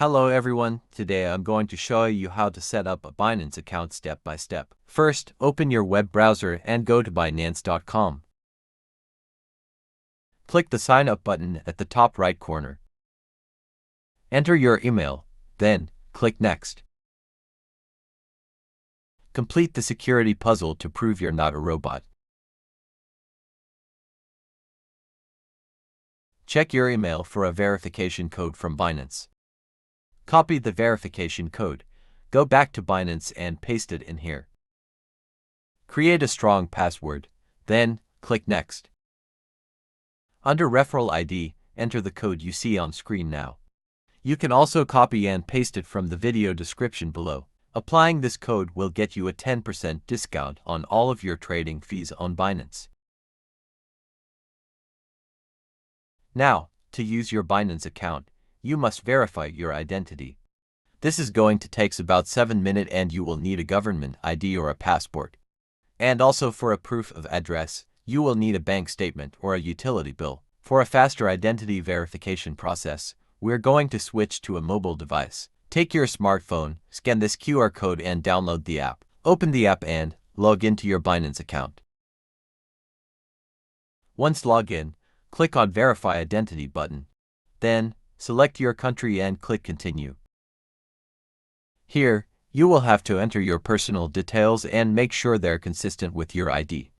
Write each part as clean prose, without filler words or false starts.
Hello everyone, today I'm going to show you how to set up a Binance account step by step. First, open your web browser and go to Binance.com. Click the sign up button at the top right corner. Enter your email, then click Next. Complete the security puzzle to prove you're not a robot. Check your email for a verification code from Binance. Copy the verification code, go back to Binance and paste it in here. Create a strong password, then click Next. Under Referral ID, enter the code you see on screen now. You can also copy and paste it from the video description below. Applying this code will get you a 10% discount on all of your trading fees on Binance. Now, to use your Binance account, you must verify your identity. This is going to take about 7 minutes and you will need a government ID or a passport. And also for a proof of address, you will need a bank statement or a utility bill. For a faster identity verification process, we're going to switch to a mobile device. Take your smartphone, scan this QR code and download the app. Open the app and log into your Binance account. Once logged in, click on Verify Identity button. Then, select your country and click Continue. Here, you will have to enter your personal details and make sure they're consistent with your ID.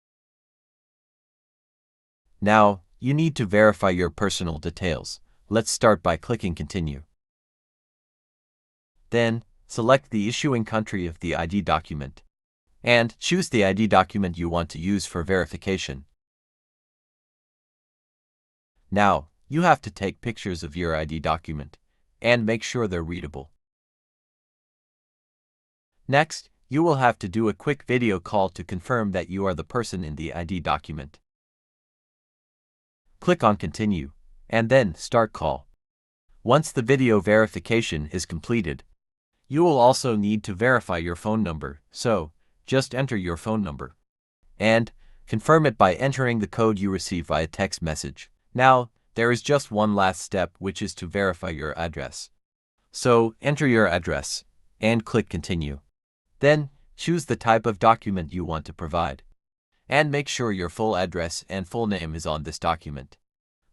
Now, you need to verify your personal details. Let's start by clicking Continue. Then, select the issuing country of the ID document and choose the ID document you want to use for verification. Now, you have to take pictures of your ID document and make sure they're readable. Next, you will have to do a quick video call to confirm that you are the person in the ID document. Click on Continue, and then Start Call. Once the video verification is completed, you will also need to verify your phone number, so just enter your phone number and confirm it by entering the code you receive via text message. Now, there is just one last step, which is to verify your address. So, enter your address and click Continue. Then, choose the type of document you want to provide. And make sure your full address and full name is on this document.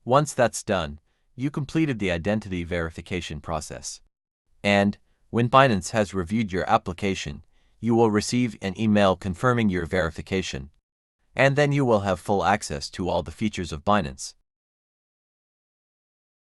Once that's done, you completed the identity verification process. And, when Binance has reviewed your application, you will receive an email confirming your verification. And then you will have full access to all the features of Binance.